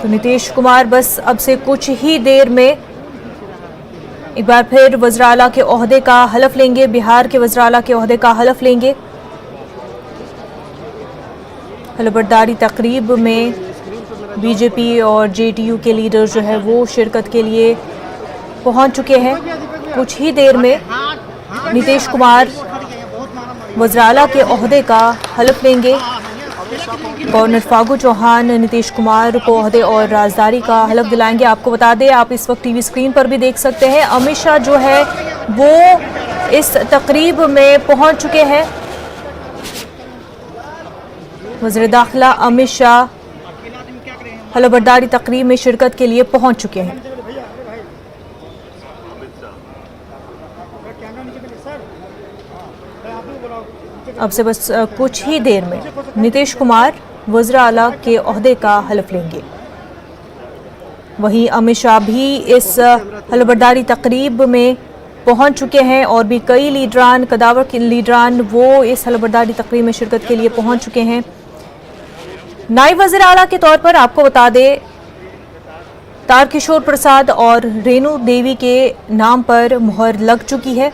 तो नीतीश कुमार बस अब से कुछ ही देर में एक बार फिर वज़ीर-ए-आला के ओहदे का हलफ लेंगे, बिहार के वज़ीर-ए-आला के ओहदे का हलफ लेंगे। हलफबरदारी तकरीब में बीजेपी और जेडीयू के लीडर जो है वो शिरकत के लिए पहुंच चुके हैं। कुछ ही देर में नीतीश कुमार वज़ीर-ए-आला के ओहदे का हलफ लेंगे। गवर्नर फागू चौहान नीतीश कुमार को ओहदे और राजदारी का हलफ दिलाएंगे। आपको बता दें, आप इस वक्त टीवी स्क्रीन पर भी देख सकते हैं, अमित शाह जो है वो इस तकरीब में पहुंच चुके हैं। वज़ीर दाखिला अमित शाह हलफबरदारी तकरीब में शिरकत के लिए पहुंच चुके हैं। अब से बस कुछ ही देर में नीतीश कुमार वज़ीर-ए-आला के ओहदे का हलफ लेंगे। वहीं अमित शाह भी इस हलफबरदारी तकरीब में पहुंच चुके हैं और भी कई लीडरान, कदावर के लीडरान वो इस हलफबरदारी तकरीब में शिरकत के लिए पहुंच चुके हैं। नायब वज़ीर-ए-आला के तौर पर आपको बता दें, तारकिशोर प्रसाद और रेणु देवी के नाम पर मुहर लग चुकी है।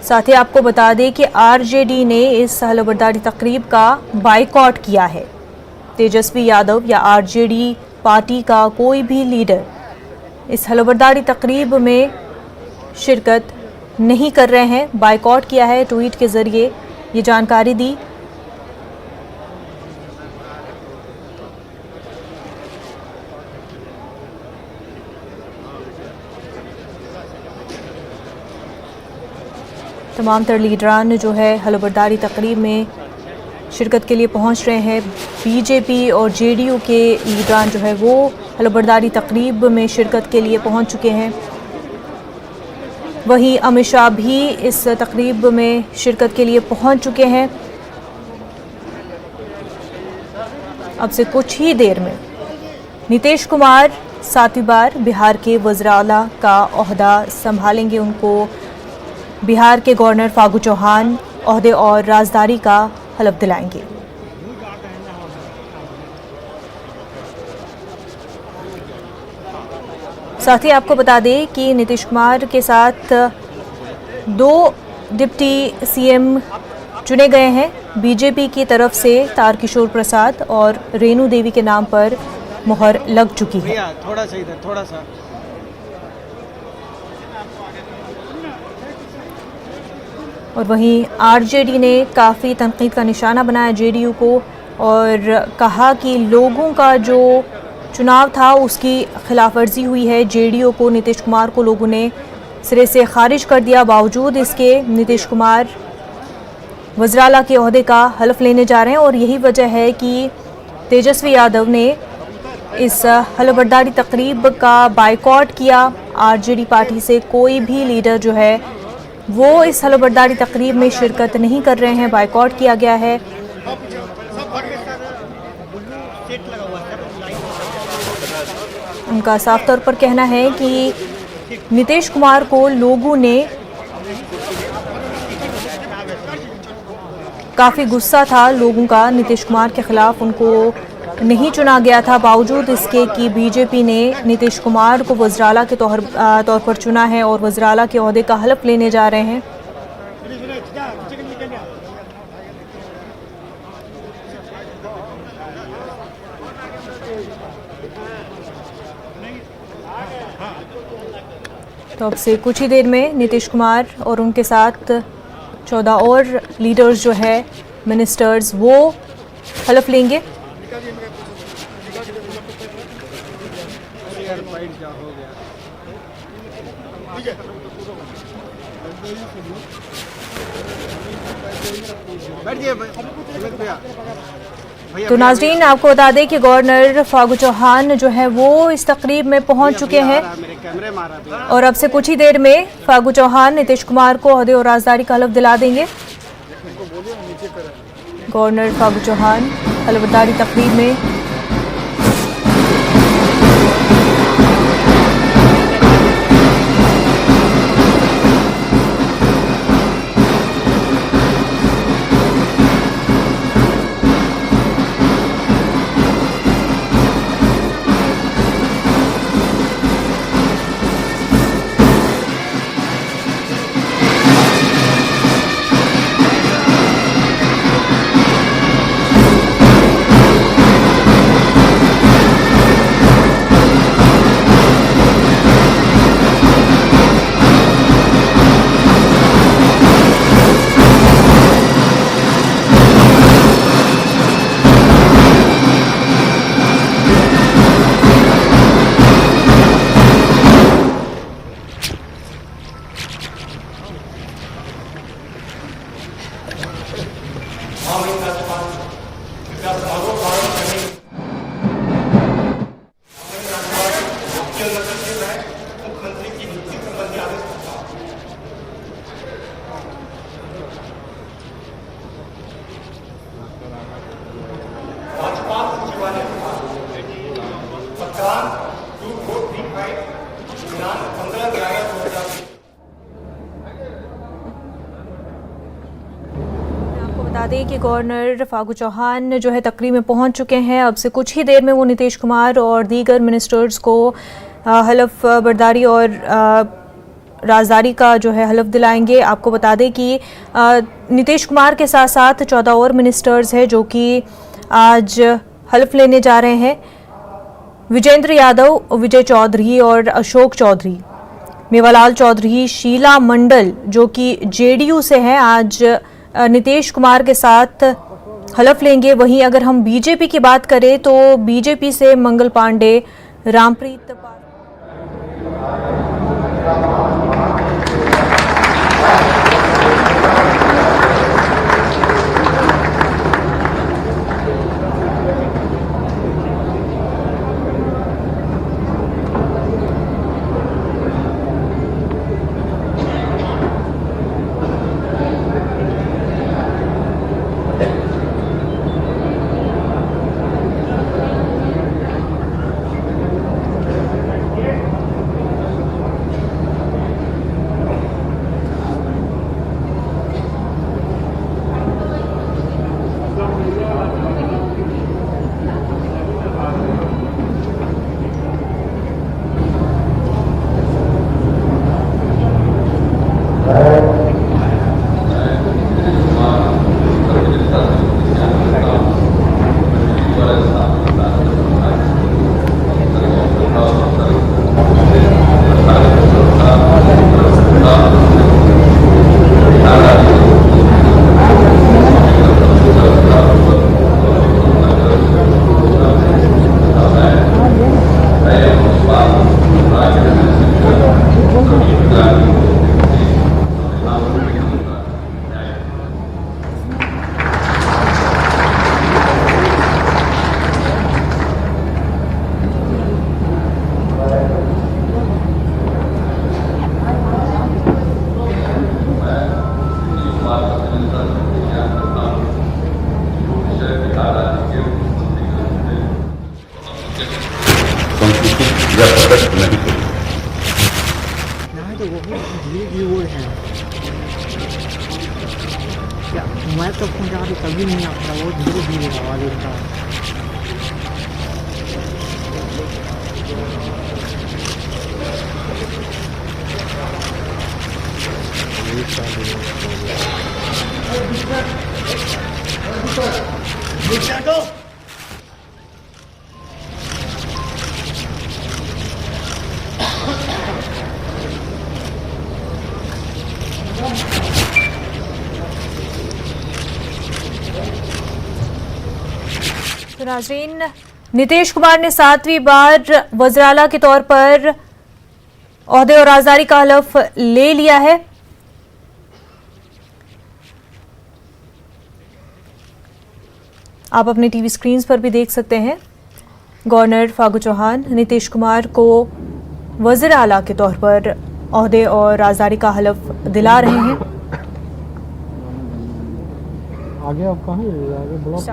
साथ ही आपको बता दें कि आरजेडी ने इस हलफबरदारी तकरीब का बायकॉट किया है। तेजस्वी यादव या आरजेडी पार्टी का कोई भी लीडर इस हलफबरदारी तकरीब में शिरकत नहीं कर रहे हैं, बायकॉट किया है। ट्वीट के जरिए ये जानकारी दी। तमाम तर लीडरान जो है हलफबरदारी तकरीब में शिरकत के लिए पहुंच रहे हैं। बीजेपी और जेडीयू के लीडरान जो है वो हलफबरदारी तकरीब में शिरकत के लिए पहुंच चुके हैं। वहीं अमित शाह भी इस तकरीब में शिरकत के लिए पहुंच चुके हैं। अब से कुछ ही देर में नीतीश कुमार 7वीं बार बिहार के वज़ीर-ए-आला का ओहदा संभालेंगे। उनको बिहार के गवर्नर फागू चौहान ओहदे और राजदारी का हलफ दिलाएंगे। साथ ही आपको बता दें कि नीतीश कुमार के साथ 2 डिप्टी सीएम चुने गए हैं। बीजेपी की तरफ से तारकिशोर प्रसाद और रेणु देवी के नाम पर मुहर लग चुकी है। थोड़ा सा इधर, थोड़ा सा। और वहीं आरजेडी ने काफ़ी तनकीद का निशाना बनाया जेडीयू को और कहा कि लोगों का जो चुनाव था उसकी खिलाफवर्जी हुई है। जेडीयू को, नीतीश कुमार को लोगों ने सिरे से खारिज कर दिया। बावजूद इसके नीतीश कुमार वज़ीर-ए-आला के ओहदे का हलफ लेने जा रहे हैं और यही वजह है कि तेजस्वी यादव ने इस हलफबरदारी तकरीब का बायकॉट किया। आरजेडी पार्टी से कोई भी लीडर जो है वो इस हलफबरदारी तकरीब में शिरकत नहीं कर रहे हैं, बायकॉट किया गया है। उनका साफ तौर पर कहना है कि नीतीश कुमार को लोगों ने काफ़ी गुस्सा था लोगों का, नीतीश कुमार के खिलाफ उनको नहीं चुना गया था। बावजूद इसके कि बीजेपी ने नीतीश कुमार को वज़ीर-ए-आला के तौर पर चुना है और वज़ीर-ए-आला के ओहदे का हलफ लेने जा रहे हैं। तो अब से कुछ ही देर में नीतीश कुमार और उनके साथ 14 और लीडर्स जो है, मिनिस्टर्स, वो हलफ लेंगे। तो नाज़रीन, आपको बता दें कि गवर्नर फागू चौहान जो है वो इस तकरीब में पहुंच चुके हैं और अब से कुछ ही देर में फागू चौहान नीतीश कुमार को ओहदे और राजदारी का हलफ दिला देंगे। गवर्नर फागू चौहान हलफबरदारी तकरीब में बता दें कि गवर्नर फागू चौहान जो है तकरीर में पहुंच चुके हैं। अब से कुछ ही देर में वो नीतीश कुमार और दीगर मिनिस्टर्स को हलफ बर्दारी और राजदारी का जो है हलफ दिलाएंगे। आपको बता दें कि नीतीश कुमार के साथ साथ 14 और मिनिस्टर्स हैं जो कि आज हलफ लेने जा रहे हैं। विजेंद्र यादव, विजय चौधरी और अशोक चौधरी, मेवालाल चौधरी, शीला मंडल जो कि जेडीयू से हैं, आज नीतीश कुमार के साथ हलफ लेंगे। वहीं अगर हम बीजेपी की बात करें तो बीजेपी से मंगल पांडे, रामप्रीत मैं तो पंजाबी कभी नहीं आता, वो धीरे धीरे आवाज उठता है। तो नाज़रीन, नीतीश कुमार ने 7वीं बार वज़ीर-ए-आला के तौर पर ओहदे और राजदारी का हलफ ले लिया है। आप अपनी टीवी स्क्रीन्स पर भी देख सकते हैं, गवर्नर फागू चौहान नीतीश कुमार को वज़ीर-ए-आला के तौर पर ओहदे और राजदारी का हलफ दिला रहे हैं। आगे आप कहाँ आगे ब्लॉक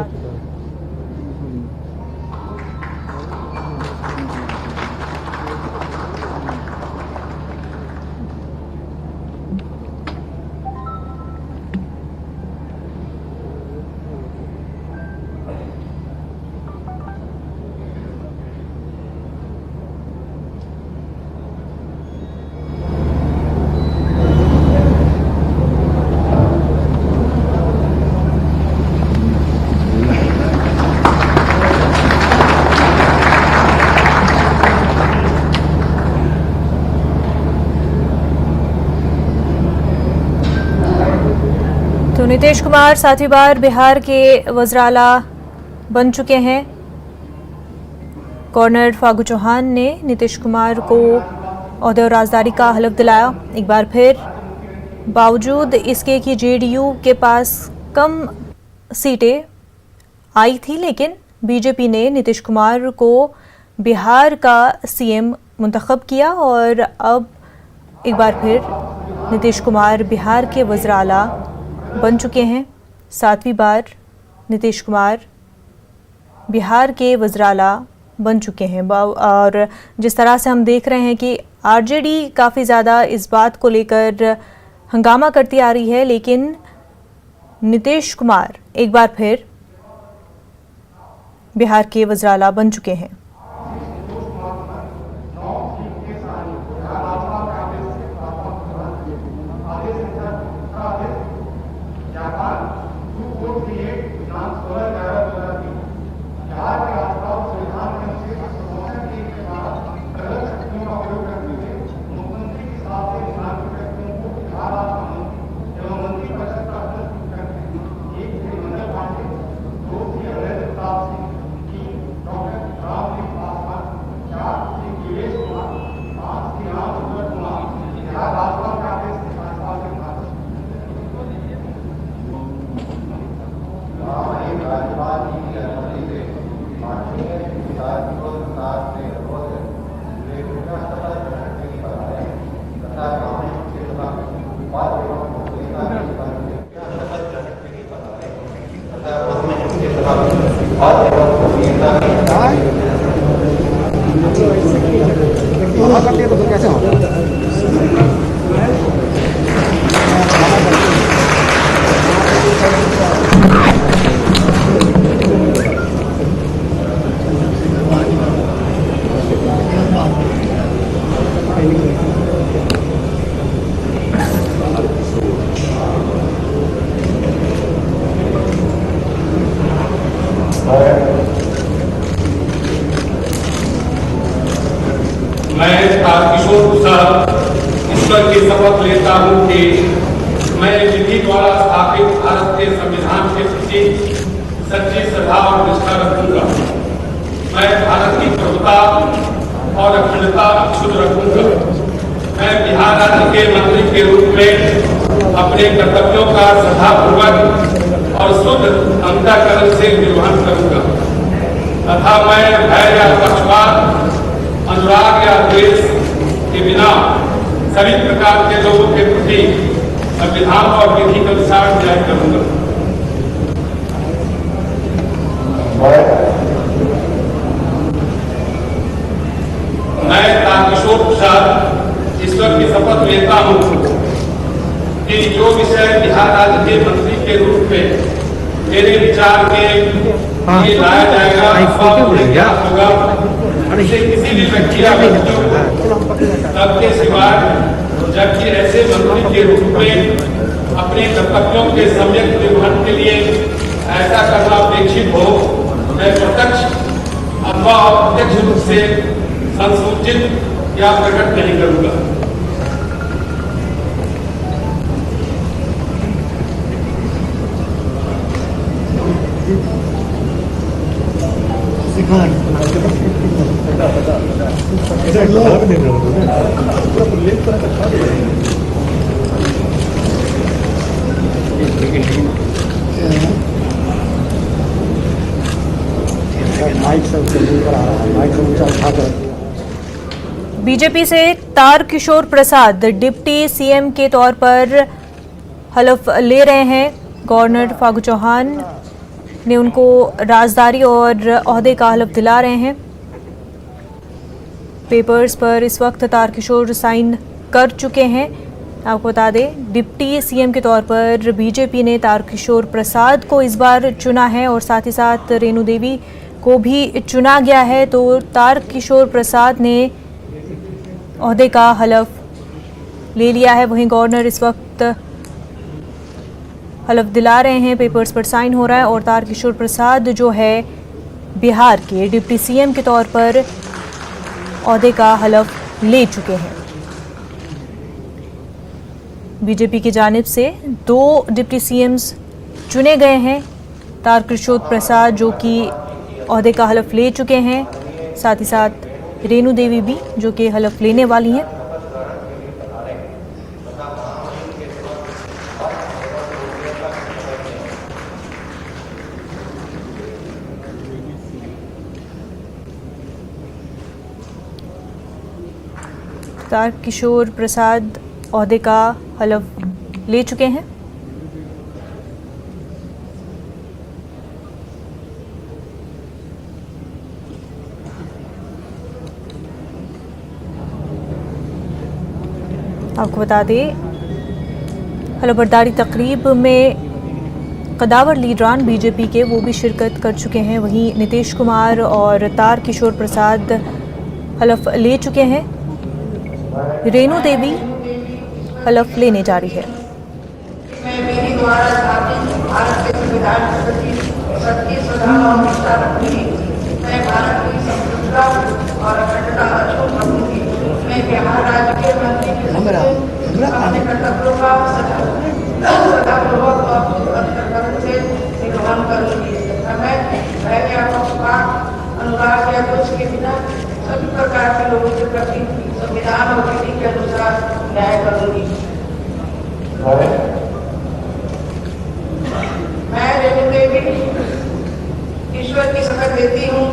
तो नीतीश कुमार 7वीं बार बिहार के वज़ीर-ए-आला बन चुके हैं। गवर्नर फागू चौहान ने नीतीश कुमार को ओहदे और राजदारी का हलफ दिलाया। एक बार फिर बावजूद इसके कि जेडीयू के पास कम सीटें आई थी, लेकिन बीजेपी ने नीतीश कुमार को बिहार का सीएम मुंतखब किया और अब एक बार फिर नीतीश कुमार बिहार के वज़ीर आला बन चुके हैं। 7वीं बार नीतीश कुमार बिहार के वज़ीर आला बन चुके हैं। और जिस तरह से हम देख रहे हैं कि आरजेडी काफ़ी ज़्यादा इस बात को लेकर हंगामा करती आ रही है, लेकिन नीतीश कुमार एक बार फिर बिहार के वज़ीर आला बन चुके हैं। कैसे मैं तारकिशोर प्रसाद ईश्वर की शपथ लेता हूं कि मैं विधि द्वारा स्थापित भारत के संविधान के प्रति सच्ची श्रद्धा और निष्ठा रखूंगा। मैं भारत की प्रभुता और अखंडता अक्षुण्ण रखूंगा। मैं बिहार राज्य के मंत्री के रूप में अपने कर्तव्यों का श्रद्धापूर्वक और शुद्ध अंतःकरण से निर्वहन करूंगा तथा मैं भय या पक्षपात, अनुराग या द्वेष के बिना सभी प्रकार के लोगों के प्रति संविधान और विधि के अनुसार न्याय करूंगा। मैं तारकिशोर प्रसाद ईश्वर की शपथ लेता हूं कि जो विषय बिहार राज्य के मंत्री के रूप में मेरे विचार में ये लाया जाएगा क्या होगा, इसे किसी भी व्यक्ति या व्यक्तियों को तब के सिवाय जबकि ऐसे मंत्री के रूप में अपने कर्तव्यों के सम्यक निर्वहन के लिए ऐसा करना अपेक्षित हो, मैं प्रत्यक्ष अथवा अप्रत्यक्ष रूप से संसूचित या प्रकट नहीं करूंगा। बीजेपी से तारकिशोर प्रसाद डिप्टी सीएम के तौर पर हलफ ले रहे हैं। गवर्नर फागू चौहान ने उनको राजदारी और ओहदे का हलफ दिला रहे हैं। पेपर्स पर इस वक्त तारकिशोर साइन कर चुके हैं। आपको बता दें, डिप्टी सीएम के तौर पर बीजेपी ने तारकिशोर प्रसाद को इस बार चुना है और साथ ही साथ रेणु देवी को भी चुना गया है। तो तारकिशोर प्रसाद ने ओहदे का हलफ ले लिया है। वहीं गवर्नर इस वक्त हलफ दिला रहे हैं, पेपर्स पर साइन हो रहा है और तारकिशोर प्रसाद जो है बिहार के डिप्टी सीएम के तौर पर ओहदे का हलफ ले चुके हैं। बीजेपी की जानिब से 2 डिप्टी सीएम्स चुने गए हैं। तारकिशोर प्रसाद जो कि ओहदे का हलफ ले चुके हैं, साथ ही साथ रेणु देवी भी जो कि हलफ लेने वाली हैं। तारकिशोर प्रसाद ओहदे का हलफ ले चुके हैं। आपको बता दें, हलफबरदारी तकरीब में कदावर लीडरान बीजेपी के वो भी शिरकत कर चुके हैं। वहीं नीतीश कुमार और तारकिशोर प्रसाद हलफ ले चुके हैं। रेणु देवी हलफ लेने जा रही है। मैं मेरी द्वारा स्थापित भारत के संविधान के प्रति सच्ची श्रद्धा और निष्ठा रखूंगी। मैं भारत की संप्रभुता और अखंडता अक्षुण्ण रखूंगी। मैं बिहार राज्य के मंत्री के रूप में अपने कर्तव्यों का सदापूर्वक और अंतर्करण से निर्वहन करूंगी। मैं भय या पक्षपात, अनुराग या दोष के बिना सभी प्रकार के लोगों के प्रति संविधान और विधि के अनुसार न्याय करूंगी। मैं रेणु देवी ईश्वर की शपथ लेती हूँ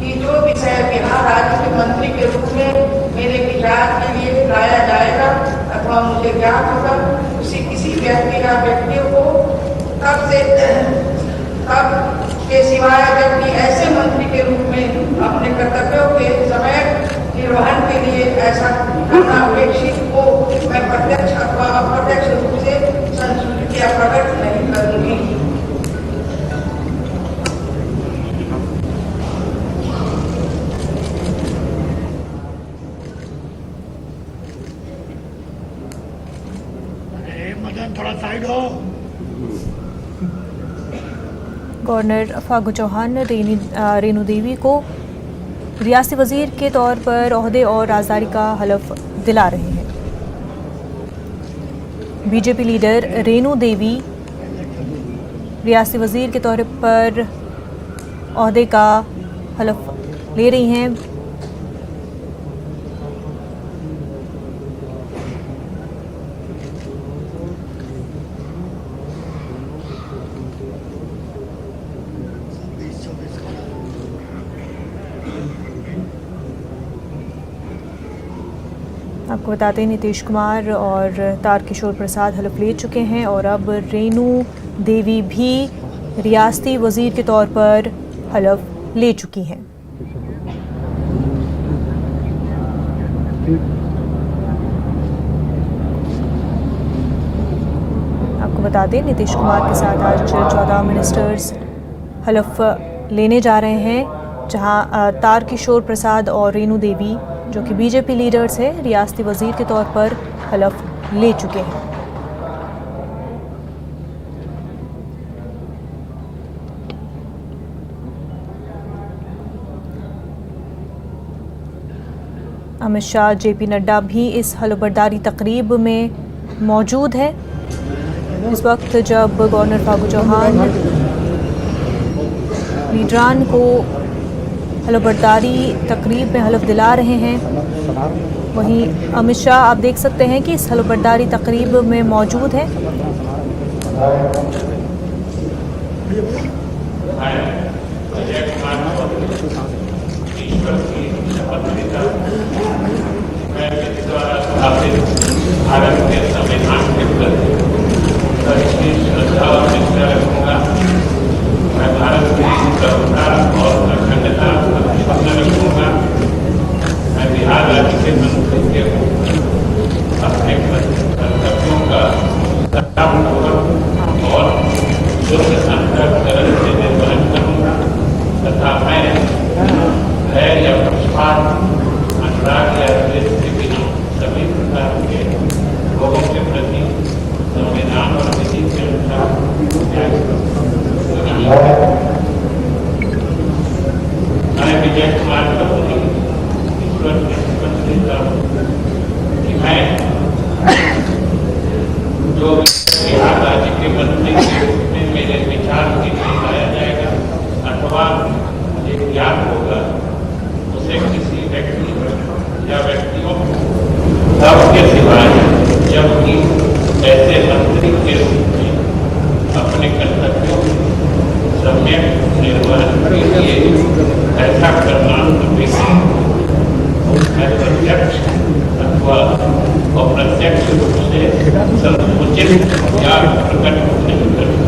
कि जो विषय बिहार राज्य के मंत्री के रूप में मेरे विचार के लिए लाया जाएगा अथवा मुझे ज्ञात होगा, उसी किसी व्यक्ति या व्यक्तियों को तब के सिवाय व्यक्ति ऐसे मंत्री के रूप में अपने कर्तव्यों के समय निर्वहन के लिए ऐसा करना अपेक्षित हो, मैं प्रत्यक्ष अथवा अप्रत्यक्ष रूप से संशोधित या प्रकट नहीं करूंगी। थोड़ा साइड हो। गवर्नर फागू चौहान रेणु देवी को रियासती वजीर के तौर पर ओहदे और राजदारी का हलफ दिला रहे हैं। बीजेपी लीडर रेणु देवी रियासती वजीर के तौर पर ओहदे का हलफ ले रही हैं। आपको बताते हैं, नीतीश कुमार और तारकिशोर प्रसाद हलफ ले चुके हैं और अब रेणु देवी भी रियासती वजीर के तौर पर हलफ ले चुकी हैं। आपको बता दें, नीतीश कुमार के साथ आज 14 मिनिस्टर्स हलफ लेने जा रहे हैं, जहां तारकिशोर प्रसाद और रेणु देवी जो कि बीजेपी लीडर्स हैं, रियासती वजीर के तौर पर हलफ ले चुके हैं। अमित शाह, जेपी नड्डा भी इस हलफबरदारी तकरीब में मौजूद है। इस वक्त जब गवर्नर फागू चौहान लीडरान को हलफबरदारी तकरीब में हलफ दिला रहे हैं, वहीं अमित शाह आप देख सकते हैं कि इस हलफबरदारी तकरीब में मौजूद है। भारत के संविधान के प्रति सच्ची श्रद्धा और निष्ठा रखूंगा। मैं भारत की संप्रभुता और अखंडता को रखूंगा। मैं बिहार राज्य के मंत्री के अपने कर्तव्यों का सत्तापूर्वक और शुद्ध अंतःकरण से निर्वहन करूंगा तथा मैं भय या पक्षपात, अनुराग या द्वेष के बिना सभी प्रकार के लोगों के प्रति संविधान और विधि के अनुसार न्याय करूंगा। मैं विजय कुमार कपूरी ईश्वर के शपथ लेता हूँ कि मैं जो बिहार राज्य के मंत्री के रूप में मेरे विचार के लिए लाया जाएगा अथवा मुझे ज्ञात होगा, उसे किसी व्यक्ति या व्यक्तियों सबके सिवाय जबकि ऐसे मंत्री के रूप में अपने कर्तव्यों सम्यक निर्वहन के लिए ऐसा करना अपेक्षित। मैं प्रत्यक्ष विश्वास और प्रत्यक्ष रूप से सर्वोचित या प्रकट नहीं करते।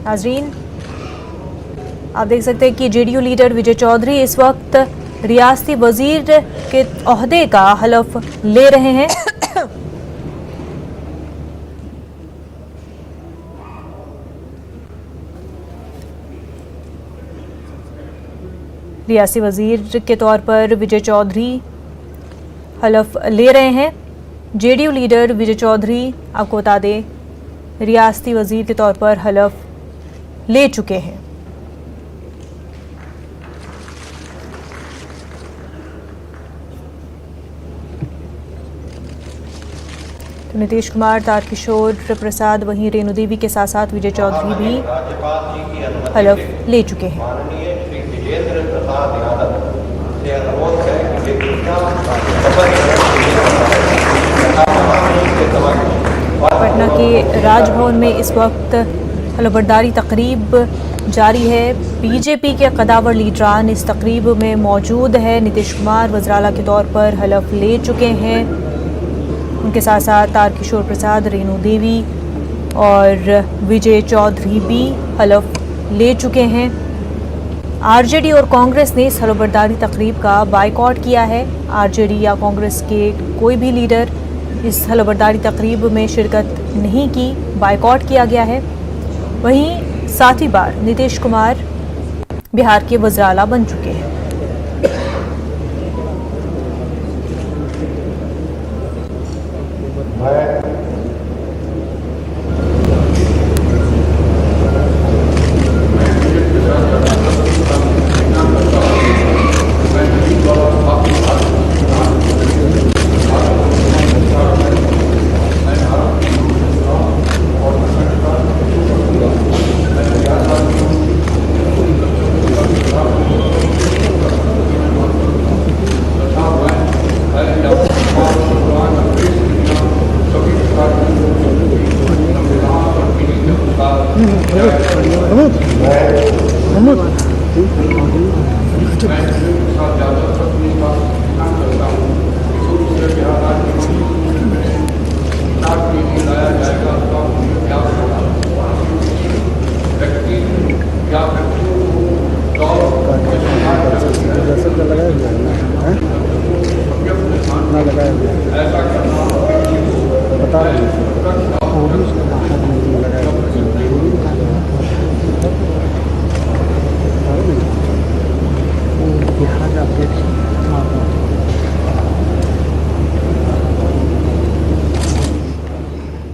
नाज़रीन, आप देख सकते हैं कि जेडीयू लीडर विजय चौधरी इस वक्त रियासती वजीर के ओहदे का हलफ ले रहे हैं। रियासती वजीर के तौर पर विजय चौधरी हलफ ले रहे हैं। जेडीयू लीडर विजय चौधरी, आपको बता दें, रियासती वजीर के तौर पर हलफ ले चुके हैं। तो नीतीश कुमार, तारकिशोर प्रसाद, वहीं रेणु देवी के साथ साथ विजय चौधरी भी हलफ ले चुके हैं। पटना के राजभवन में इस वक्त हलफबरदारी तकरीब जारी है। बीजेपी के कदावर लीडरान इस तकरीब में मौजूद है। नीतीश कुमार वज़ीर-ए-आला के तौर पर हलफ ले चुके हैं। उनके साथ साथ तारकिशोर प्रसाद, रेणु देवी और विजय चौधरी भी हलफ ले चुके हैं। आरजेडी और कांग्रेस ने इस हलफबरदारी तकरीब का बायकॉट किया है। आरजेडी या कांग्रेस के कोई भी लीडर इस हलफबरदारी तकरीब में शिरकत नहीं की, बायकॉट किया गया है। वहीं सातवीं बार नीतीश कुमार बिहार के वज़ीर-ए-आला बन चुके हैं।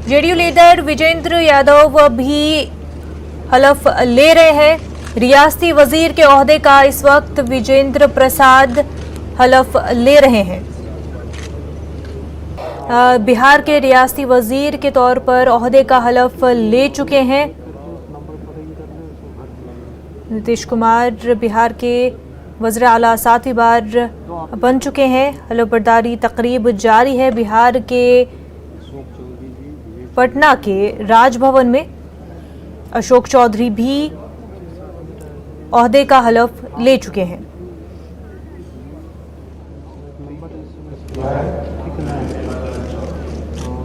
जेडीयू लीडर विजेंद्र यादव भी हलफ ले रहे हैं। रियासती वजीर के ओहदे का इस वक्त विजेंद्र प्रसाद हलफ ले रहे हैं। बिहार के रियासती वजीर के तौर पर ओहदे का हलफ ले चुके हैं। नीतीश कुमार बिहार के वज़ीर-ए-आला 7वीं बार बन चुके हैं। हलफबरदारी तकरीब जारी है। बिहार के पटना के राजभवन में अशोक चौधरी भी ओहदे का हलफ ले चुके हैं।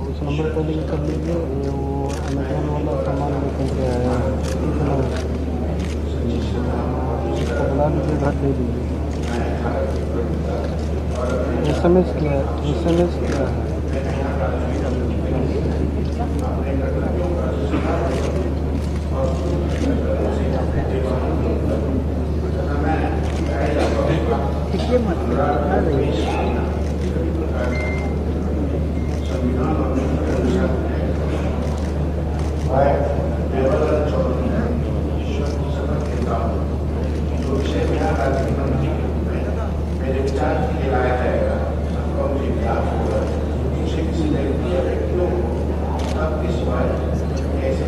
उस नंबर पर लिंक कर लीजिए, वो अमेजन वाला सामान लेकर के आया है, उसको बुला लीजिए, घर दे दीजिए। SMS क्या है? SMS क्या है? ये मेरे विचार के लिए लाया जाएगा और मुझे विचार होगा, मुझे किसी ने दिया व्यक्तियों को अब इस बार कैसे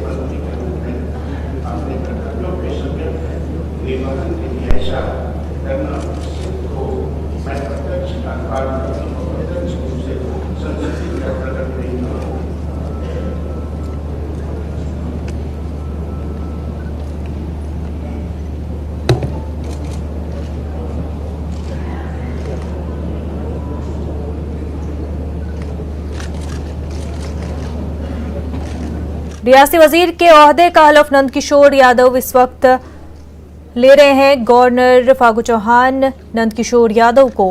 करना को मैं प्रत्यक्ष रूप से संसदीय प्रकट नहीं करूँगा। रियासती वजीर के ओहदे का हलफ नंदकिशोर यादव इस वक्त ले रहे हैं। गवर्नर फागू चौहान नंदकिशोर यादव को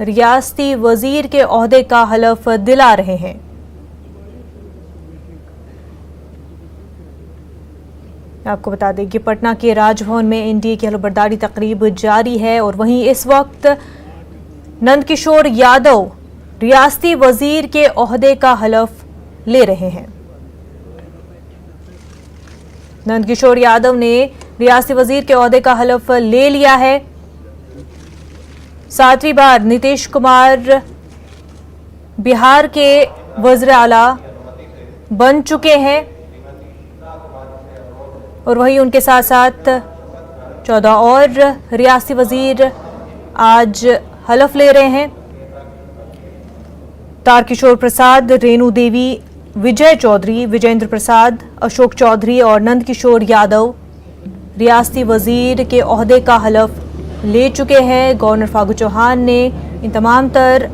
रियासती वजीर के ओहदे का हलफ दिला रहे हैं। आपको बता दें कि पटना के राजभवन में एनडीए की हलफबरदारी तकरीब जारी है और वहीं इस वक्त नंदकिशोर यादव रियासती वजीर के ओहदे का हलफ ले रहे हैं। नंदकिशोर यादव ने रियासती वजीर के ओहदे का हलफ ले लिया है। 7वीं बार नीतीश कुमार बिहार के वज़ीर आला बन चुके हैं और वहीं उनके साथ साथ 14 और रियासती वजीर आज हलफ ले रहे हैं। तारकिशोर प्रसाद, रेणु देवी, विजय चौधरी, विजेंद्र प्रसाद, अशोक चौधरी और नंदकिशोर यादव रियासती वजीर के ओहदे का हलफ ले चुके हैं। गवर्नर फागू चौहान ने इन तमाम तर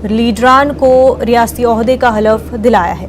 लीडरान को रियासती ओहदे का हलफ दिलाया है।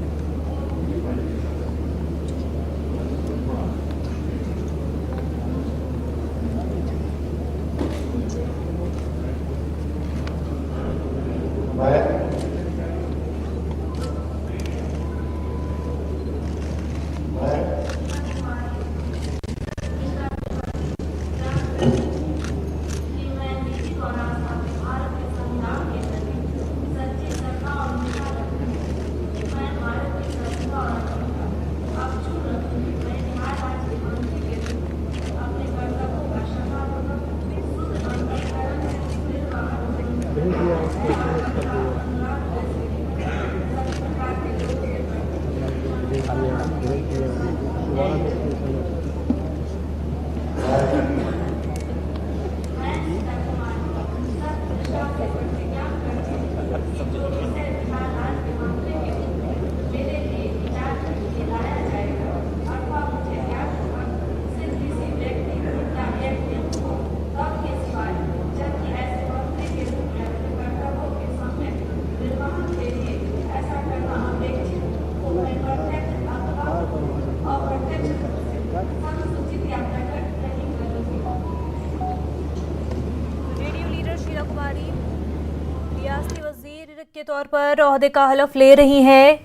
रियासती वजीर के तौर पर ओहदे का हलफ ले रही हैं।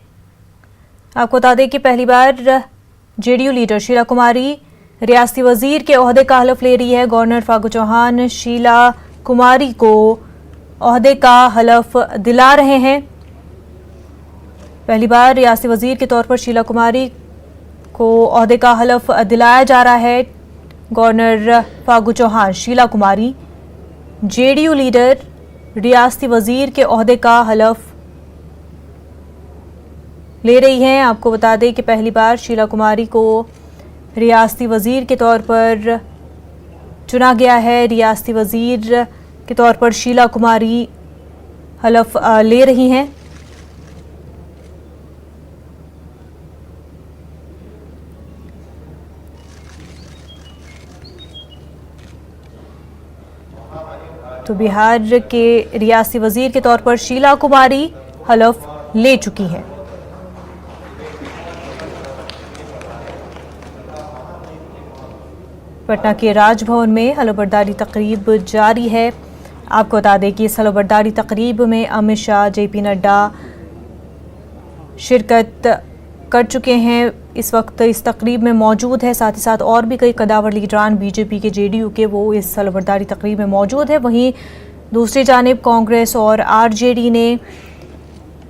आपको बता दें कि पहली बार जेडीयू लीडर शीला कुमारी रियासती वजीर के ओहदे का हलफ ले रही है। गवर्नर फागू चौहान शीला कुमारी को ओहदे का हलफ दिला रहे हैं। पहली बार रियासती वजीर के तौर पर शीला कुमारी को ओहदे का हलफ दिलाया जा रहा है। Governor Phagu Chauhan Sheela Kumari JDU leader रियासती वजीर के ओहदे का हलफ ले रही हैं। आपको बता दें कि पहली बार शीला कुमारी को रियासती वजीर के तौर पर चुना गया है। रियासती वजीर के तौर पर शीला कुमारी हलफ ले रही हैं। तो बिहार के रियासती वजीर के तौर पर शीला कुमारी हलफ ले चुकी हैं। पटना के राजभवन में हलफबरदारी तकरीब जारी है। आपको बता दें कि इस हलफबरदारी तकरीब में अमित शाह, जेपी नड्डा शिरकत कर चुके हैं। इस वक्त इस तकरीब में मौजूद है। साथ ही साथ और भी कई कदावर लीडरान बीजेपी के, जेडीयू के वो इस हलफबरदारी तकरीब में मौजूद है। वहीं दूसरी जानिब कांग्रेस और आरजेडी ने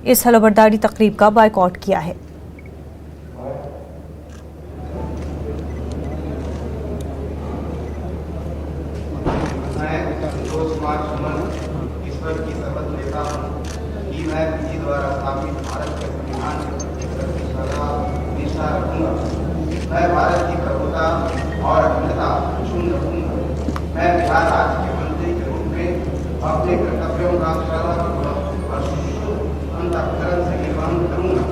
इस हलफबरदारी तकरीब का बायकॉट किया है। ईश्वर की शपथ लेता हूँ कि मैं विधि द्वारा स्थापित भारत के संविधान के प्रति सदा निष्ठा रखूंगा। मैं भारत की प्रभुता और अखंडता अक्षुण्ण रखूंगा। मैं बिहार अपने कर्तव्यों का श्रद्धापूर्वक और अंतःकरण से निर्वहन करूँगा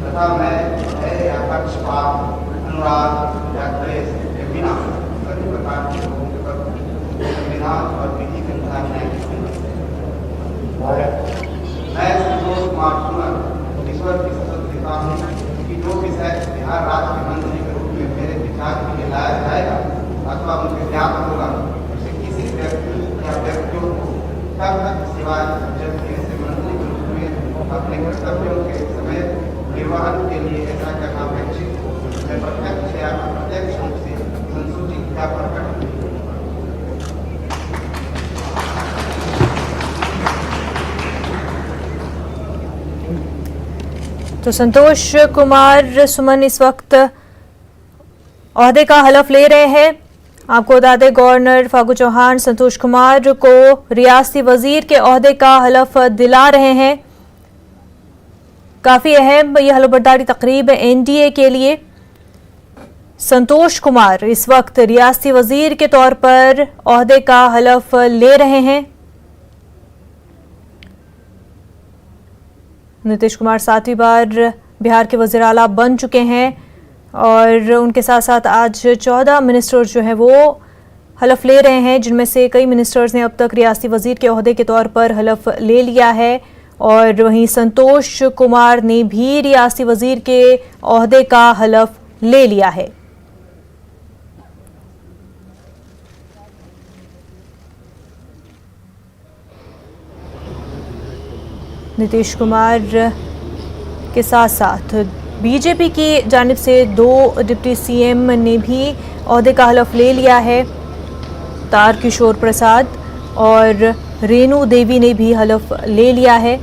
तथा मैं भय या पक्षपात, अनुराग या द्वेष के बिना सभी प्रकार के लोगों के प्रति संविधान और विधि के अनुसार न्याय करूँगा। मैं संतोष कुमार सुमन ईश्वर की शपथ लेता हूँ कि जो विषय बिहार राज्य के मंत्री के रूप में मेरे विचार के लिए लाया जाएगा अथवा मुझे ज्ञात होगा उसे किसी व्यक्ति या व्यक्तियों को तब तक सिवाय जबकि ऐसे मंत्री के रूप में अपने कर्तव्यों के समय निर्वहन के लिए ऐसा करना अपेक्षित मैं प्रत्यक्ष या अप्रत्यक्ष रूप से संसूचित या प्रकट तो संतोष कुमार सुमन इस वक्त ओहदे का हलफ ले रहे हैं। आपको बता दें गवर्नर फागू चौहान संतोष कुमार को रियासती वजीर के ओहदे का हलफ दिला रहे हैं। काफी अहम यह हलफबरदारी तकरीब एनडीए के लिए। संतोष कुमार इस वक्त रियासती वजीर के तौर पर ओहदे का हलफ ले रहे हैं। नीतीश कुमार 7वीं बार बिहार के वज़ीर आला बन चुके हैं और उनके साथ साथ आज 14 मिनिस्टर्स जो हैं वो हलफ ले रहे हैं, जिनमें से कई मिनिस्टर्स ने अब तक रियासती वज़ीर के ओहदे के तौर पर हलफ ले लिया है और वहीं संतोष कुमार ने भी रियासती वज़ीर के ओहदे का हलफ ले लिया है। नीतीश कुमार के साथ साथ बीजेपी की जानिब से 2 डिप्टी सीएम ने भी ओहदे का हलफ ले लिया है। तारकिशोर प्रसाद और रेणु देवी ने भी हलफ ले लिया है।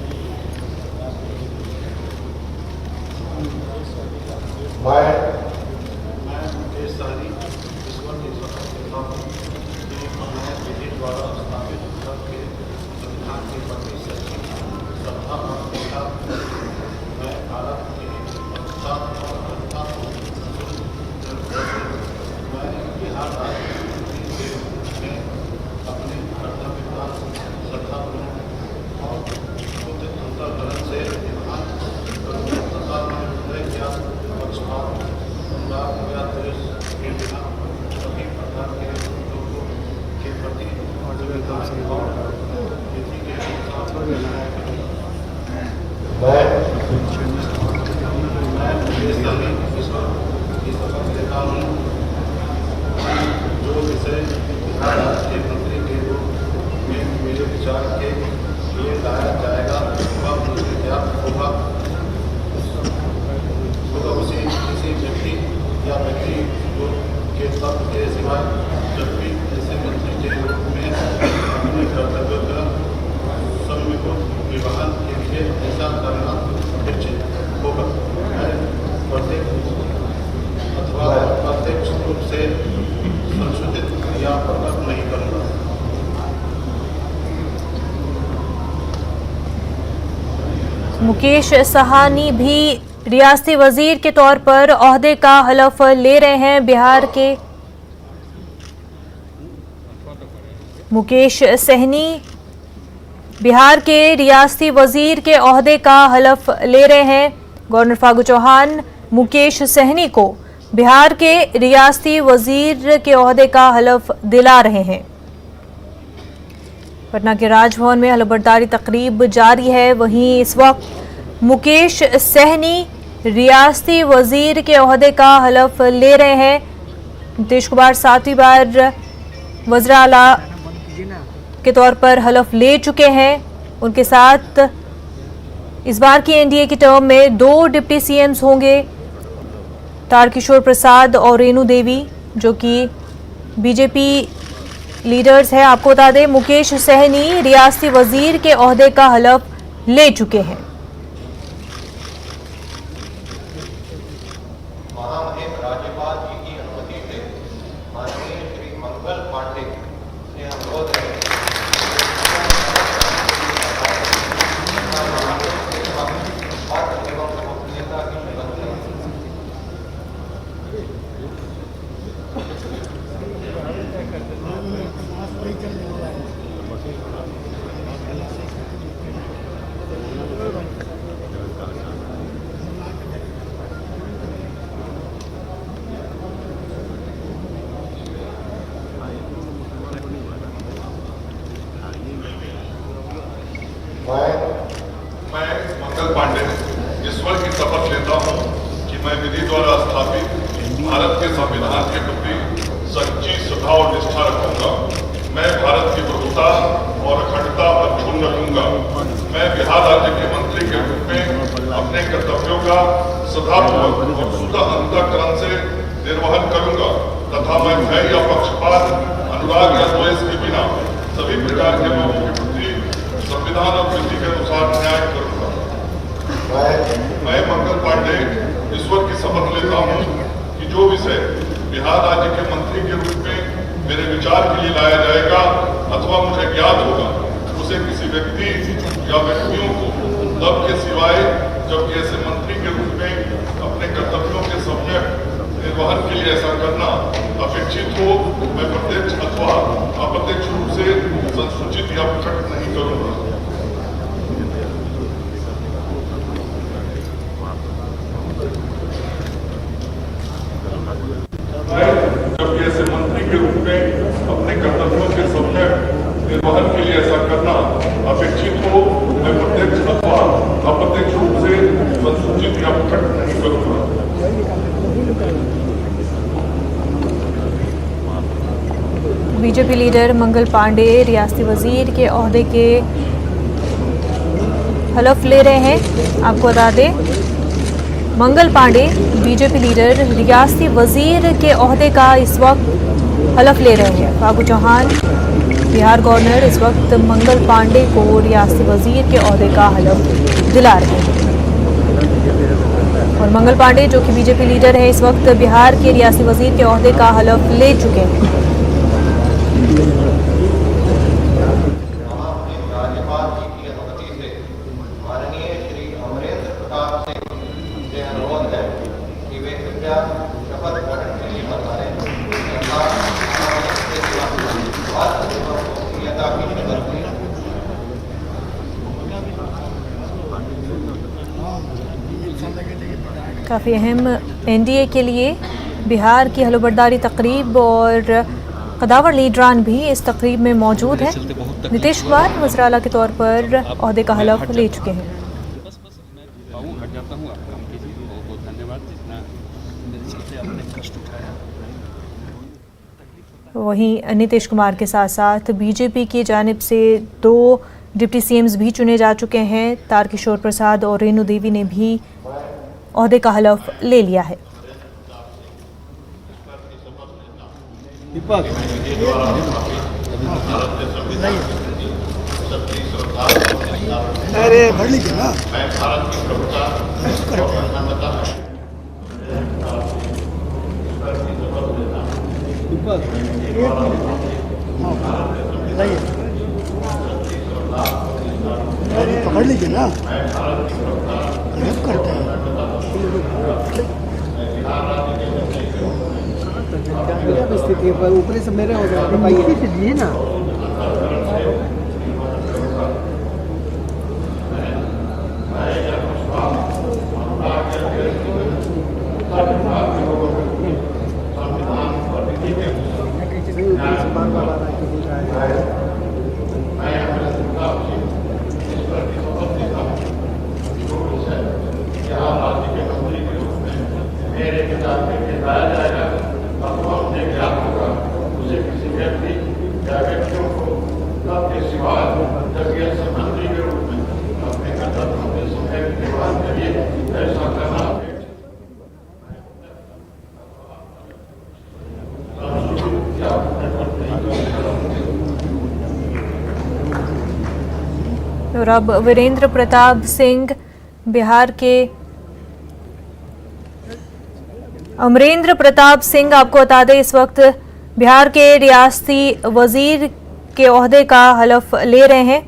मुकेश सहानी भी रियासती वजीर के तौर पर ओहदे का हलफ ले रहे हैं। बिहार के मुकेश सहनी बिहार के रियासती वजीर के ओहदे का हलफ ले रहे हैं। गवर्नर फागू चौहान मुकेश सहनी को बिहार के रियासती वजीर के ओहदे का हलफ दिला रहे हैं। पटना के राजभवन में हलफबरदारी तकरीब जारी है। वहीं इस वक्त मुकेश सहनी रियासती वजीर के ओहदे का हलफ ले रहे हैं। नीतीश कुमार 7वीं बार वज़ीर आला के तौर पर हलफ ले चुके हैं। उनके साथ इस बार की एनडीए की टर्म में 2 डिप्टी सीएम्स होंगे, तारकिशोर प्रसाद और रेणु देवी, जो कि बीजेपी लीडर्स हैं। आपको बता दें मुकेश सहनी रियासती वजीर के ओहदे का हलफ ले चुके हैं। महामहिम राज्यपाल जी की अनुमति से माननीय श्री मंगल पांडे से अनुरोध है एवं गोपनीयता की शपथ लें। बिहार राज्य के मंत्री के रूप में अपने कर्तव्यों का श्रद्धापूर्वक और शुद्ध अंतःकरण से निर्वहन करूंगा तथा मैं भय या पक्षपात, अनुराग या द्वेष के बिना सभी प्रकार के लोगों के प्रति संविधान और विधि के अनुसार न्याय करूंगा। मैं मंगल पांडे ईश्वर की शपथ लेता हूँ कि जो विषय बिहार राज्य के मंत्री के रूप में मेरे विचार के लिए लाया जाएगा अथवा मुझे ज्ञात होगा, उसे किसी व्यक्ति या व्यक्तियों को तब के सिवाय जबकि ऐसे मंत्री के रूप में अपने कर्तव्यों के सम्यक निर्वहन के लिए ऐसा करना अपेक्षित हो, मैं प्रत्यक्ष अथवा अप्रत्यक्ष रूप से संसूचित या प्रकट नहीं करूंगा। जबकि ऐसे मंत्री के रूप में अपने कर्तव्यों के सम्यक निर्वहन के लिए ऐसा करना अपेक्षित हो, मैं प्रत्यक्ष अथवा अप्रत्यक्ष रूप से संसूचित या प्रकट नहीं करूंगा। बीजेपी लीडर मंगल पांडे रियासती वजीर के ओहदे के हलफ ले रहे हैं। आपको बता दें, मंगल पांडे बीजेपी लीडर रियासती वजीर के ओहदे का इस वक्त हलफ ले रहे हैं। फागू चौहान बिहार गवर्नर इस वक्त मंगल पांडे को रियासती वजीर के ओहदे का हलफ दिला रहे हैं और मंगल पांडे जो कि बीजेपी लीडर है इस वक्त बिहार के रियासती वजीर के ओहदे का हलफ ले चुके हैं। राज्यपाल जी की अनुमति से माननीय श्री अमरेंद्र प्रताप सिंह से अनुरोध है कि वे कृपया शपथ ग्रहण के लिए बताएं तथा गोपनीयता की शपथ लें। काफ़ी अहम एनडीए के लिए बिहार की हलफबर्दारी तकरीब और कदावर लीडरान भी इस तकरीब में मौजूद हैं। नीतीश कुमार वज़ीर आला के तौर पर ओहदे का हलफ ले चुके हैं। वहीं नीतीश कुमार के साथ साथ बीजेपी की जानिब से 2 डिप्टी सीएम्स भी चुने जा चुके हैं। तारकिशोर प्रसाद और रेणु देवी ने भी ओहदे का हलफ ले लिया है। अरे भर लीजिए ना। पकड़ लीजिए ना, करते हैं स्थिति पर ऊपरी से मेरे हो जाए ना। और अब वीरेंद्र प्रताप सिंह बिहार के अमरेंद्र प्रताप सिंह आपको बता दें इस वक्त बिहार के रियासती वजीर के ओहदे का हलफ ले रहे हैं।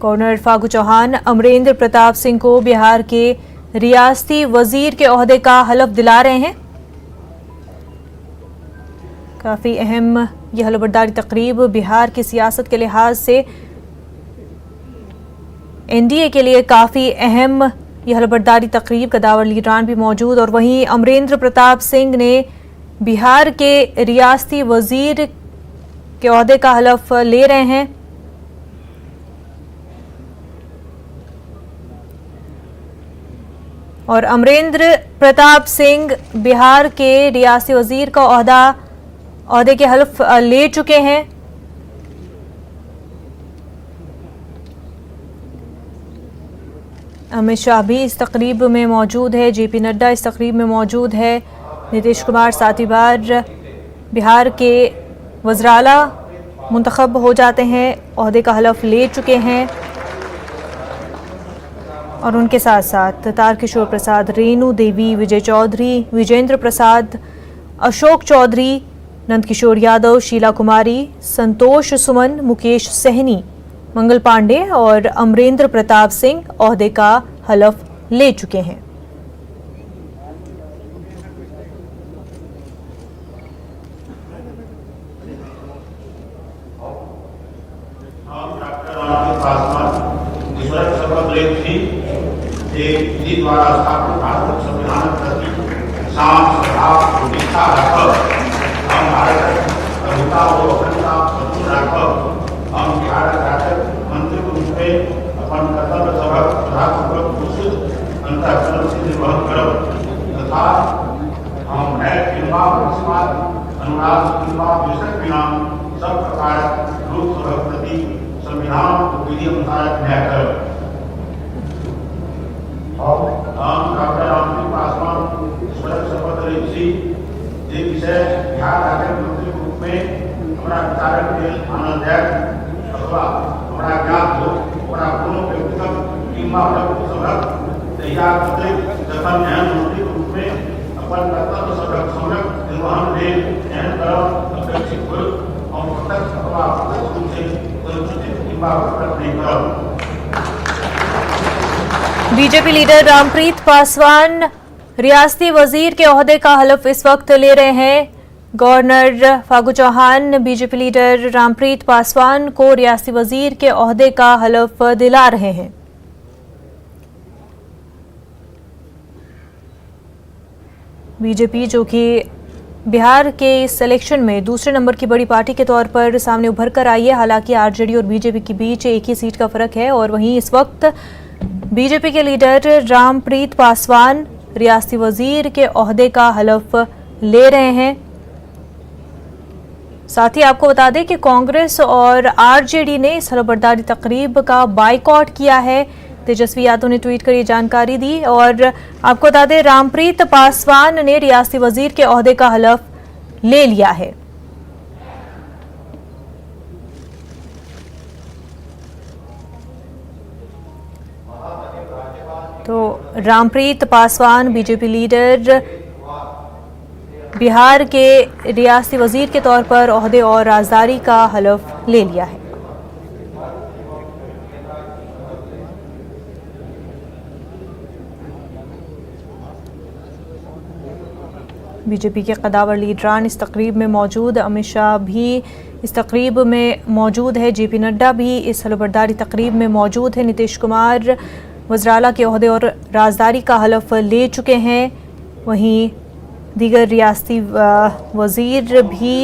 गवर्नर फागू चौहान अमरेंद्र प्रताप सिंह को बिहार के रियासती वजीर के ओहदे का हलफ दिला रहे हैं। काफ़ी अहम यह हलफबर्दारी तकरीब बिहार की सियासत के लिहाज से एनडीए के लिए काफ़ी अहम यह हलफबर्दारी तकरीब। कदावर लीडरान भी मौजूद और वहीं अमरेंद्र प्रताप सिंह ने बिहार के रियासती वजीर के ओहदे का हलफ ले रहे हैं। और अमरेंद्र प्रताप सिंह बिहार के रियासती वजीर का ओहदे के हलफ ले चुके हैं। अमित शाह भी इस तकरीब में मौजूद है, जेपी नड्डा इस तकरीब में मौजूद है, नीतीश कुमार सातवीं बार बिहार के वज़राला मुंतखब हो जाते हैं, ओहदे का हलफ ले चुके हैं और उनके साथ साथ तारकिशोर प्रसाद, रेणु देवी, विजय चौधरी, विजेंद्र प्रसाद, अशोक चौधरी, नंदकिशोर यादव, शीला कुमारी, संतोष सुमन, मुकेश सहनी, मंगल पांडे और अमरेंद्र प्रताप सिंह ओहदे का हलफ ले चुके हैं। विधि द्वारा स्थापित भारत संविधान प्रति शांत सद्भाव निष्ठा रखब हम भारत अभिता और अखंडता अटूट राखब हम बिहार राज्य मंत्री के रूप में अपन कर्तव्य सभक श्रद्धापूर्वक उचित अंतःकरण से निर्वहन करब तथा हम न्याय किंबा पक्षपात अनुराग किंबा द्वेषक बिना सब प्रकार लोक सभक प्रति संविधान और विधि अनुसार न्याय करब। हम डॉक्टर रामचंद्र पासवान ईश्वर शपथ लेছি যে বিষয়ে बिहार राज्य मंत्री के रूप में हमारा विचार के आनंददायक अथवा हमारा ज्ञान हो हमारा कोनो व्यक्तिगत किंबा सभक तैयार करते तथा न्याय मंत्री के रूप में अपन कर्तव्य सभक समयक निर्वहन में न्याय करब अपेक्षित हो और प्रत्यक्ष अथवा अप्रत्यक्ष रूप से अनुचित किंबा प्रकट नहीं करब। बीजेपी लीडर रामप्रीत पासवान रियासती वजीर के ओहदे का हलफ इस वक्त ले रहे हैं। Governor Phagu Chauhan BJP leader Rampreet Paswan को रियासती वजीर के ओहदे का हलफ दिला रहे हैं। बीजेपी जो कि बिहार के इस इलेक्शन में दूसरे नंबर की बड़ी पार्टी के तौर पर सामने उभर कर आई है। हालांकि आरजेडी और बीजेपी के बीच एक ही सीट का फर्क है और वहीं इस वक्त बीजेपी के लीडर रामप्रीत पासवान रियासती वजीर के ओहदे का हलफ ले रहे हैं। साथ ही आपको बता दें कि कांग्रेस और आरजेडी ने इस हलफबरदारी तकरीब का बाइकॉट किया है। तेजस्वी यादव ने ट्वीट कर ये जानकारी दी और आपको बता दें रामप्रीत पासवान ने रियासती वजीर के ओहदे का हलफ ले लिया है। तो रामप्रीत पासवान बीजेपी लीडर बिहार के रियासती वजीर के तौर पर ओहदे और राजदारी का हलफ ले लिया है। बीजेपी के कदावर लीडरान इस तकरीब में मौजूद, अमित शाह भी इस तकरीब में मौजूद है, जेपी नड्डा भी इस हलफबरदारी तकरीब में मौजूद है। नीतीश कुमार वज़राला के ओहदे और राजदारी का हलफ ले चुके हैं। वहीं दीगर रियासती वजीर भी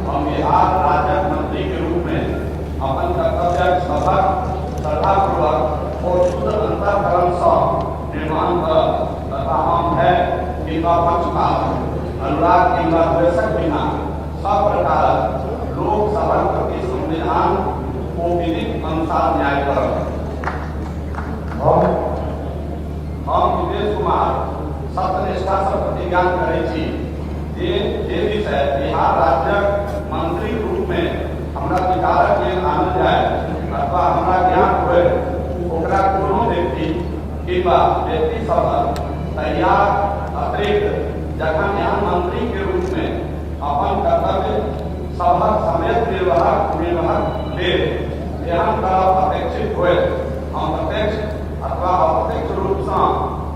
हम बिहार राज्य मंत्री के रूप में अपन कर्तव्य सभक श्रद्धापूर्वक और शुद्ध अंतःकरण से निर्माण करब तथा हम है किंबा पक्षपात अनुराग किंबा द्वेषक बिना सब प्रकार लोक सभा प्रति संविधान को विधि अनुसार न्याय करब। हम नीतीश कुमार सत्यनिष्ठा से प्रतिज्ञा करै छी जे विषय बिहार राज्य मंत्री रूप में हमरा विचारक के आनल जाए अथवा हमरा ज्ञान होए ओकरा कोनो व्यक्ति किंबा व्यक्ति सब तैयार अतिरिक्त जखन यहाँ मंत्री के रूप में अपन कर्तव्य सभक समेत निर्वाहक ले ध्यान करब अपेक्षित होए हम प्रत्यक्ष अथवा अप्रत्यक्ष रूप से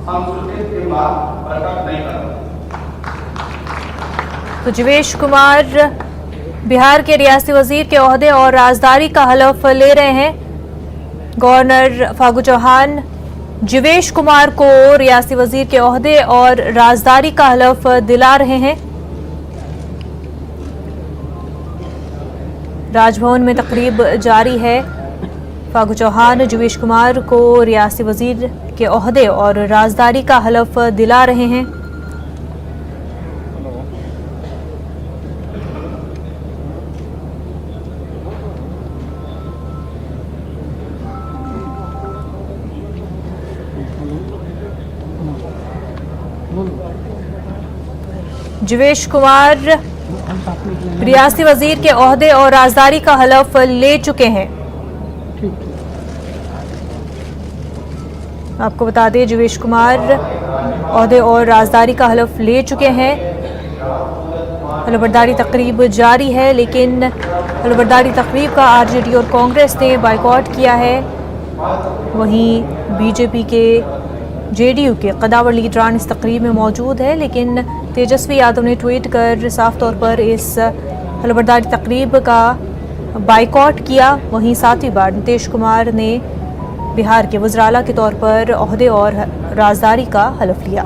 संसूचित किंबा प्रकट नहीं करब। तो जीवेश कुमार बिहार के रियासती वजीर के ओहदे और राजदारी का हलफ ले रहे हैं। गवर्नर फागू चौहान जीवेश कुमार को रियासती वजीर के ओहदे और राजदारी का हलफ दिला रहे हैं। राजभवन में तकरीब जारी है। फागू चौहान जीवेश कुमार को रियासती वजीर के ओहदे और राजदारी का हलफ दिला रहे हैं। जीवेश कुमार रियासती वजीर के ओहदे और राजदारी का हलफ ले चुके हैं। आपको बता दें जीवेश कुमार ओहदे और राजदारी का हलफ ले चुके हैं। हलफबरदारी तकरीब जारी है, लेकिन हलफबरदारी तकरीब का आरजेडी और कांग्रेस ने बायकॉट किया है। वहीं बीजेपी के जेडीयू के कदावर लीडरान इस तकरीब में मौजूद है, लेकिन तेजस्वी यादव ने ट्वीट कर साफ तौर पर इस हलफबरदारी तकरीब का बायकॉट किया। वहीं सातवीं बार नीतीश कुमार ने बिहार के वज़ीर आला के तौर पर ओहदे और राजदारी का हलफ लिया।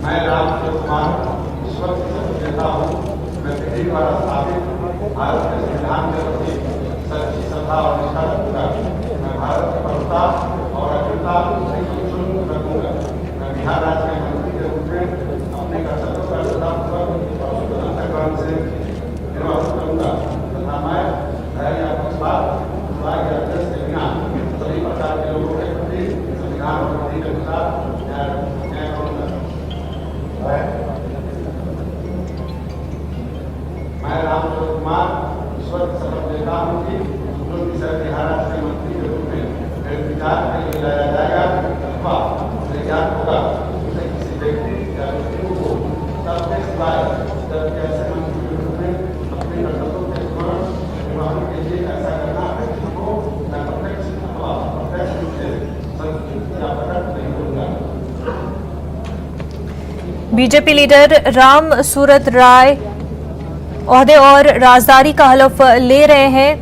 मैं राम कुमार ईश्वर की शपथ लेता हूँ। मैं विधि द्वारा स्थापित भारत के संविधान के प्रति सच्ची श्रद्धा और निष्ठा रखूंगा। मैं भारत की प्रभुता और अखंडता सुनिश्चित रखूंगा। मैं बिहार राज्य के मंत्री के रूप में अपने कर्तव्यों का श्रद्धापूर्वक और शुद्ध अंतःकरण से निर्वाह करूंगा तथा मैं धैर्य या पक्षपात के अभ्यास के बिना सभी प्रकार के लोगों के प्रति संविधान और विधि के अनुसार न्याय करूंगा। मैं राम कुमार ईश्वर की शपथ लेता हूँ कि जो विषय बिहार राज्य के मंत्री के रूप में मेरे विचार के लिए लाया जाएगा अथवा मुझे ज्ञान होगा, उसे किसी व्यक्ति या व्यक्तियों को सबके सिवाय जब ऐसे मंत्री के रूप में अपने कर्तव्यों के स्मरण निर्वहन के लिए ऐसा करना को मैं प्रत्यक्ष अथवा अप्रत्यक्ष रूप से संस्कृत या प्रकट नहीं करूंगा। बीजेपी लीडर राम सूरत राय ओहदे और राजदारी का हलफ ले रहे हैं।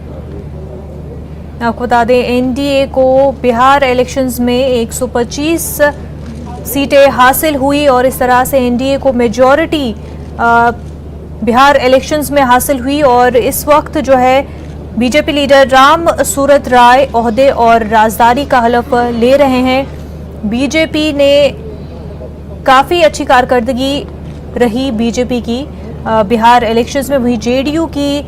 आपको बता दें एनडीए को बिहार इलेक्शंस में 125 सीटें हासिल हुई और इस तरह से एनडीए को मेजॉरिटी बिहार इलेक्शंस में हासिल हुई और इस वक्त जो है बीजेपी लीडर राम सूरत राय ओहदे और राजदारी का हलफ ले रहे हैं। बीजेपी ने काफ़ी अच्छी कारकर्दगी रही बीजेपी की बिहार इलेक्शंस में, वही जेडीयू की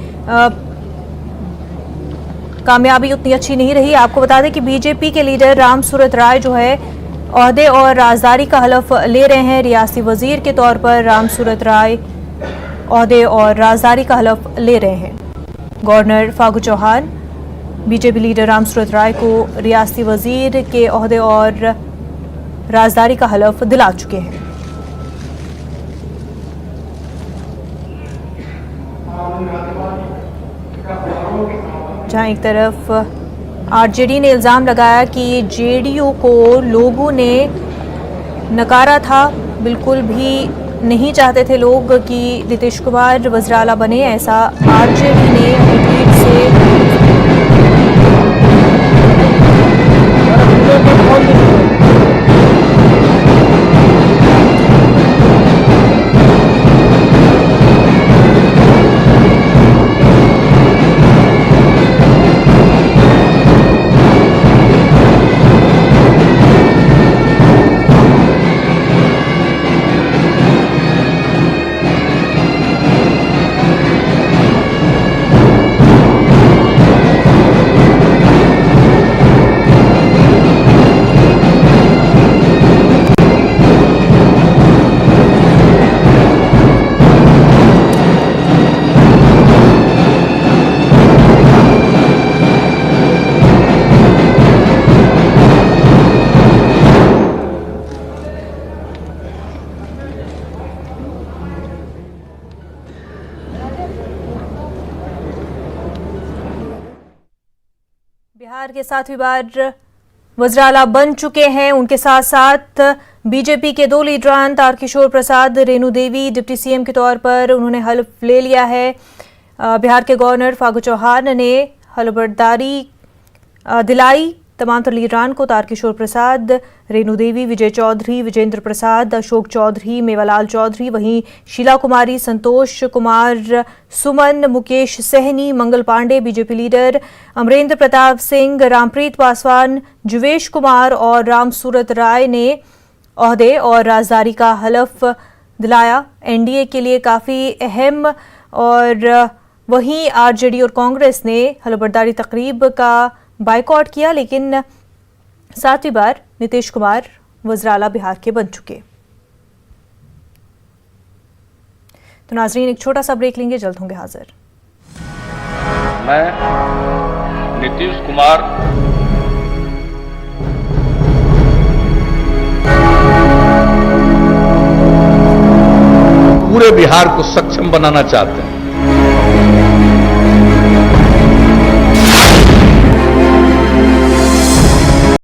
कामयाबी उतनी अच्छी नहीं रही। आपको बता दें कि बीजेपी के लीडर राम सूरत राय जो है ओहदे और राजदारी का हलफ ले रहे हैं। रियासती वजीर के तौर पर राम सूरत राय ओहदे और राजदारी का हलफ ले रहे हैं। Governor Phagu Chauhan BJP leader Ram Surat Rai को रियासती वजीर के ओहदे और राजदारी का हलफ दिला चुके हैं। जहां एक तरफ आरजेडी ने इल्ज़ाम लगाया कि जेडीयू को लोगों ने नकारा था, बिल्कुल भी नहीं चाहते थे लोग कि नीतीश कुमार वज़ीर आला बने, ऐसा आरजेडी ने अपने ट्वीट से बिहार के 7वीं बार वज़ीर आला बन चुके हैं। उनके साथ साथ बीजेपी के 2 लीडरान तारकिशोर प्रसाद, रेणु देवी डिप्टी सीएम के तौर पर उन्होंने हल्फ ले लिया है। बिहार के गवर्नर फागू चौहान ने हलफबरदारी दिलाई तमाम तर लीडरान को तारकिशोर प्रसाद, रेणु देवी, विजय चौधरी, विजेंद्र प्रसाद, अशोक चौधरी, मेवालाल चौधरी, वहीं शीला कुमारी, संतोष कुमार, सुमन, मुकेश सहनी, मंगल पांडे, बीजेपी लीडर अमरेंद्र प्रताप सिंह, रामप्रीत पासवान, जुवेश कुमार और राम सूरत राय ने ओहदे और राजदारी का हलफ दिलाया। एनडीए के लिए काफ़ी अहम। और वहीं आरजेडी और कांग्रेस ने हलफबरदारी तकरीब का बाइकआउट किया, लेकिन 7वीं बार नीतीश कुमार वज़ीर-ए-आला बिहार के बन चुके। तो नाजरीन, एक छोटा सा ब्रेक लेंगे, जल्द होंगे हाजिर। मैं नीतीश कुमार पूरे बिहार को सक्षम बनाना चाहते हैं।